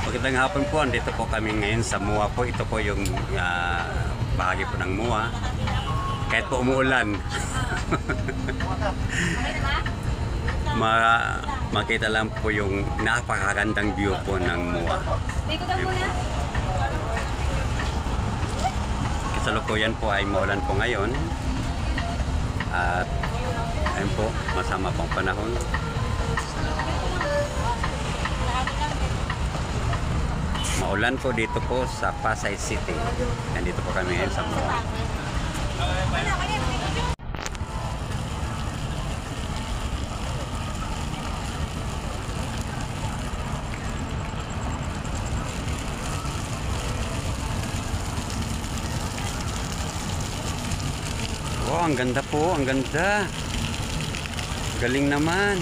Magandang hapon po. Andito po kami ngayon sa MUA po. Ito po yung bahagi po ng MUA. Kahit po umuulan. Makita lang po yung napakagandang view po ng MUA. Kasalukuyan po ay maulan po ngayon. At ayun po, masama pong panahon. Maulan po dito po sa Pasay City. Nandito po kami ngayon sa MUA. Wow, ang ganda po, ang ganda. Galing naman.